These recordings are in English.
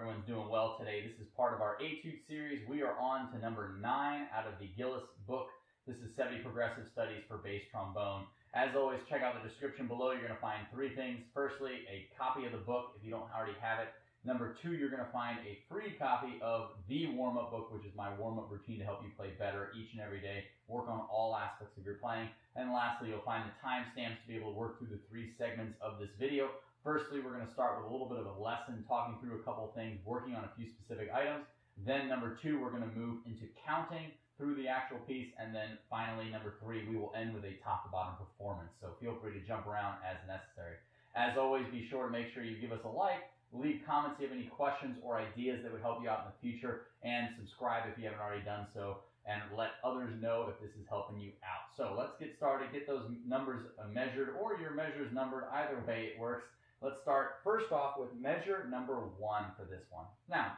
everyone's doing well today. This is part of our Etude series. We are on to number 9 out of the Gillis book. This is 70 Progressive Studies for Bass Trombone. As always, check out the description below. You're going to find 3 things. Firstly, a copy of the book if you don't already have it. Number 2, you're going to find a free copy of the warm-up book, which is my warm-up routine to help you play better each and every day, work on all aspects of your playing. And lastly, you'll find the timestamps to be able to work through the 3 segments of this video. Firstly, we're going to start with a little bit of a lesson, talking through a couple of things, working on a few specific items. Then number 2, we're going to move into counting through the actual piece. And then finally, number 3, we will end with a top to bottom performance. So feel free to jump around as necessary. As always, be sure to make sure you give us a like, leave comments if you have any questions or ideas that would help you out in the future, and subscribe if you haven't already done so, and let others know if this is helping you out. So let's get started. Get those numbers measured, or your measures numbered. Either way, it works. Let's start first off with measure number 1 for this one. Now,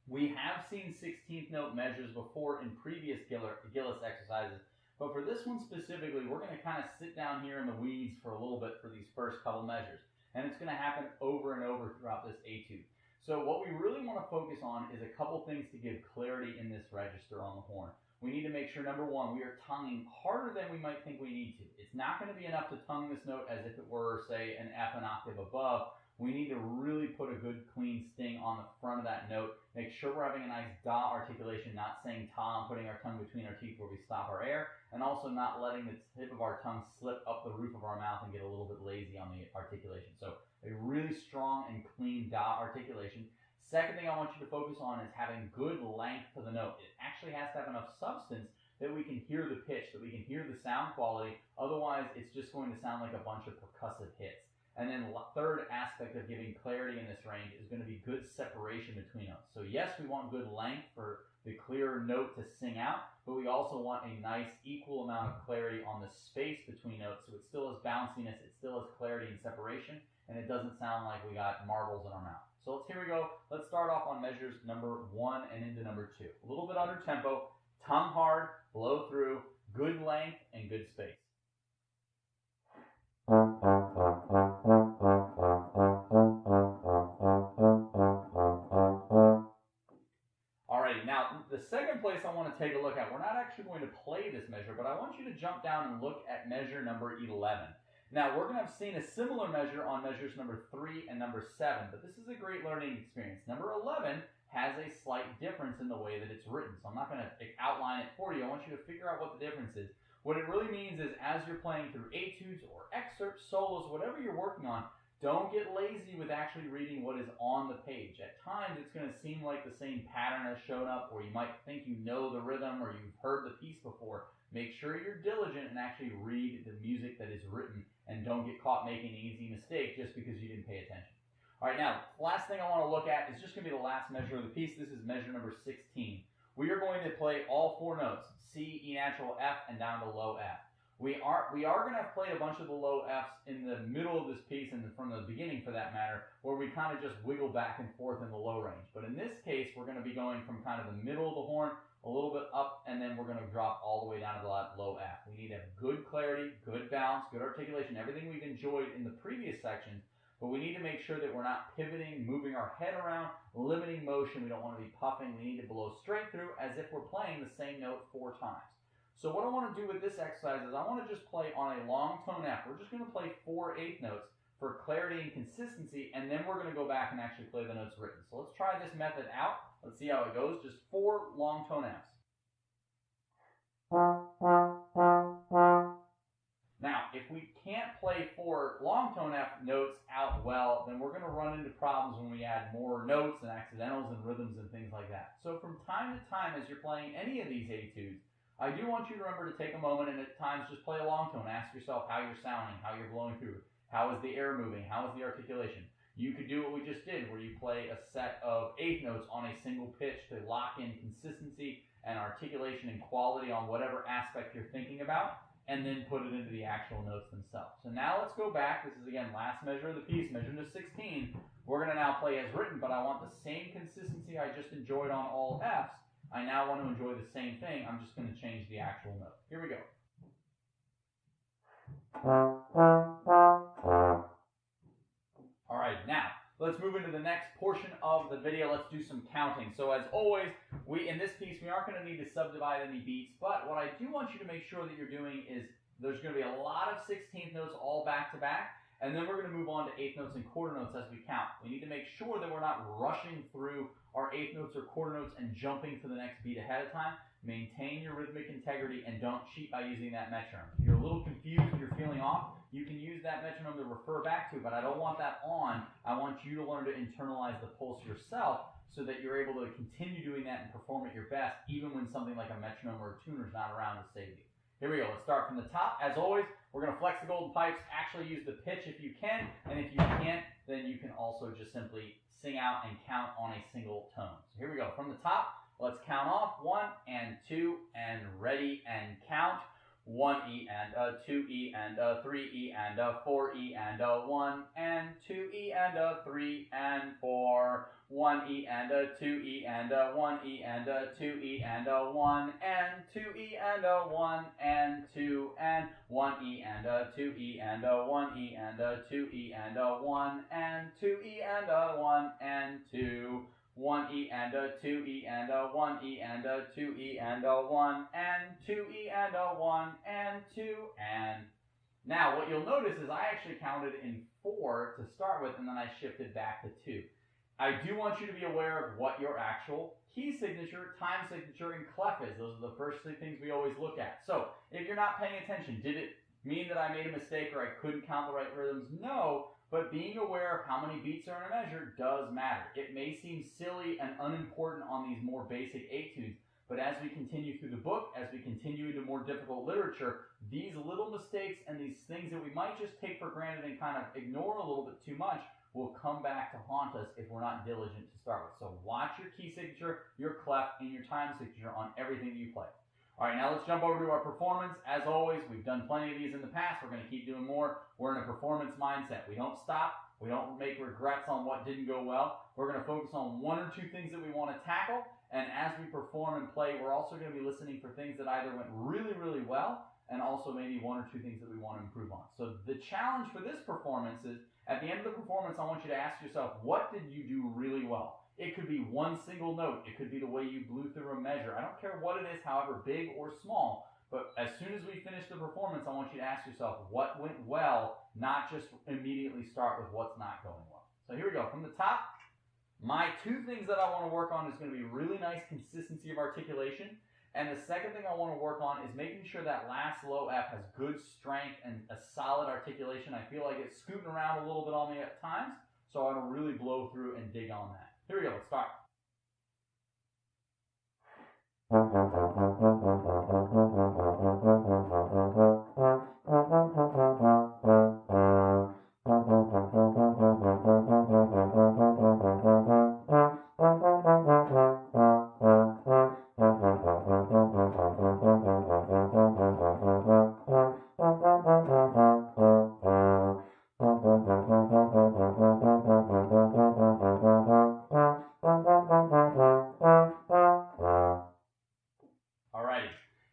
we have seen 16th note measures before in previous Gillis exercises, but for this one specifically, we're going to kind of sit down here in the weeds for a little bit for these first couple measures. And it's going to happen over and over throughout this etude. So what we really want to focus on is a couple things to give clarity in this register on the horn. We need to make sure, number 1, we are tonguing harder than we might think we need to. It's not going to be enough to tongue this note as if it were, say, an F an octave above. We need to really put a good clean sting on the front of that note. Make sure we're having a nice da articulation, not saying ta and putting our tongue between our teeth where we stop our air, and also not letting the tip of our tongue slip up the roof of our mouth and get a little bit lazy on the articulation. So a really strong and clean da articulation. Second thing I want you to focus on is having good length to the note. It actually has to have enough substance that we can hear the pitch, that we can hear the sound quality. Otherwise, it's just going to sound like a bunch of percussive hits. And then the third aspect of giving clarity in this range is going to be good separation between notes. So yes, we want good length for the clear note to sing out, but we also want a nice equal amount of clarity on the space between notes, so it still has bounciness, it still has clarity and separation, and it doesn't sound like we got marbles in our mouth. So here we go. Let's start off on measures number 1 and into number 2. A little bit under tempo, tongue hard, blow through, good length, and good space. Alrighty, now the second place I want to take a look at, we're not actually going to play this measure, but I want you to jump down and look at measure number 11. Now, we're going to have seen a similar measure on measures number 3 and number 7, but this is a great learning experience. Number 11 has a slight difference in the way that it's written, so I'm not going to outline it for you. I want you to figure out what the difference is. What it really means is as you're playing through etudes or excerpts, solos, whatever you're working on, don't get lazy with actually reading what is on the page. At times, it's going to seem like the same pattern has shown up, or you might think you know the rhythm or you've heard the piece before. Make sure you're diligent and actually read the music that is written, and don't get caught making an easy mistake just because you didn't pay attention. All right, now, the last thing I want to look at is just going to be the last measure of the piece. This is measure number 16. We are going to play all 4 notes, C, E natural, F, and down to low F. We are going to have played a bunch of the low Fs in the middle of this piece, and from the beginning for that matter, where we kind of just wiggle back and forth in the low range. But in this case, we're going to be going from kind of the middle of the horn, a little bit up, and then we're going to drop all the way down to the low F. We need to have good clarity, good balance, good articulation, everything we've enjoyed in the previous sections, but we need to make sure that we're not pivoting, moving our head around, limiting motion. We don't want to be puffing. We need to blow straight through as if we're playing the same note 4 times. So what I want to do with this exercise is I want to just play on a long tone F. We're just going to play 4 eighth notes for clarity and consistency, and then we're going to go back and actually play the notes written. So let's try this method out. Let's see how it goes. Just 4 long tone Fs. Now, if we can't play 4 long tone F notes out well, then we're going to run into problems when we add more notes and accidentals and rhythms and things like that. So from time to time, as you're playing any of these etudes, I do want you to remember to take a moment and at times just play a long tone. Ask yourself how you're sounding, how you're blowing through, how is the air moving, how is the articulation. You could do what we just did, where you play a set of eighth notes on a single pitch to lock in consistency and articulation and quality on whatever aspect you're thinking about, and then put it into the actual notes themselves. So now let's go back. This is, again, last measure of the piece, measure to 16. We're going to now play as written, but I want the same consistency I just enjoyed on all Fs. I now want to enjoy the same thing. I'm just going to change the actual note. Here we go. All right, now, let's move into the next portion of the video. Let's do some counting. So as always, in this piece, we aren't going to need to subdivide any beats, but what I do want you to make sure that you're doing is there's going to be a lot of 16th notes all back to back, and then we're going to move on to eighth notes and quarter notes as we count. We need to make sure that we're not rushing through our eighth notes or quarter notes and jumping to the next beat ahead of time. Maintain your rhythmic integrity and don't cheat by using that metronome. If you're a little confused, if you're feeling off, you can use that metronome to refer back to, but I don't want that on. I want you to learn to internalize the pulse yourself so that you're able to continue doing that and perform at your best, even when something like a metronome or a tuner is not around to save you. Here we go. Let's start from the top. As always, we're going to flex the golden pipes, actually use the pitch if you can, and if you can't, then you can also just simply sing out and count on a single tone. So here we go. From the top, let's count off 1 and 2 and ready and count. 1E and a 2E and a 3E and a 4E and a 1 and 2E and a 3 and 4. 1E and a 2E and a 1E and a 2E and a 1 and 2E and a 1 and 2 and 1E and a 2E and a 1E and a 2E and a 1 and 2E and a 1 and 2. 1E and a 2E and a 1E and a 2E and a 1 and 2E and a 1 and 2 and. Now what you'll notice is I actually counted in 4 to start with and then I shifted back to 2. I do want you to be aware of what your actual key signature, time signature, and clef is. Those are the first 3 things we always look at. So if you're not paying attention, did it mean that I made a mistake or I couldn't count the right rhythms? No. But being aware of how many beats are in a measure does matter. It may seem silly and unimportant on these more basic etudes, but as we continue through the book, as we continue into more difficult literature, these little mistakes and these things that we might just take for granted and kind of ignore a little bit too much will come back to haunt us if we're not diligent to start with. So watch your key signature, your clef, and your time signature on everything you play. All right, now let's jump over to our performance. As always, we've done plenty of these in the past. We're going to keep doing more. We're in a performance mindset. We don't stop. We don't make regrets on what didn't go well. We're going to focus on 1 or 2 things that we want to tackle. And as we perform and play, we're also going to be listening for things that either went really, really well and also maybe 1 or 2 things that we want to improve on. So the challenge for this performance is, at the end of the performance, I want you to ask yourself, what did you do really well? It could be 1 single note. It could be the way you blew through a measure. I don't care what it is, however big or small, but as soon as we finish the performance, I want you to ask yourself what went well, not just immediately start with what's not going well. So here we go. From the top, my 2 things that I want to work on is going to be really nice consistency of articulation. And the second thing I want to work on is making sure that last low F has good strength and a solid articulation. I feel like it's scooting around a little bit on me at times, so I want to really blow through and dig on that. Here we go, let's start.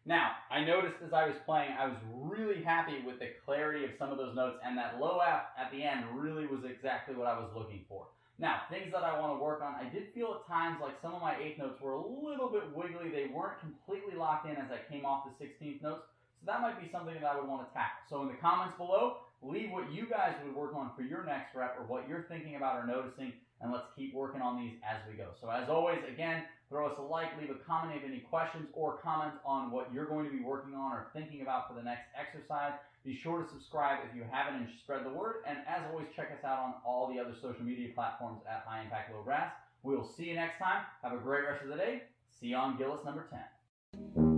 Now, I noticed as I was playing, I was really happy with the clarity of some of those notes, and that low F at the end really was exactly what I was looking for. Now, things that I want to work on, I did feel at times like some of my 8th notes were a little bit wiggly. They weren't completely locked in as I came off the 16th notes, so that might be something that I would want to tackle. So in the comments below, leave what you guys would work on for your next rep or what you're thinking about or noticing, and let's keep working on these as we go. So as always, again, throw us a like, leave a comment if you have any questions, or comments on what you're going to be working on or thinking about for the next exercise. Be sure to subscribe if you haven't and spread the word. And as always, check us out on all the other social media platforms at High Impact Low Brass. We'll see you next time. Have a great rest of the day. See you on Gillis number 10.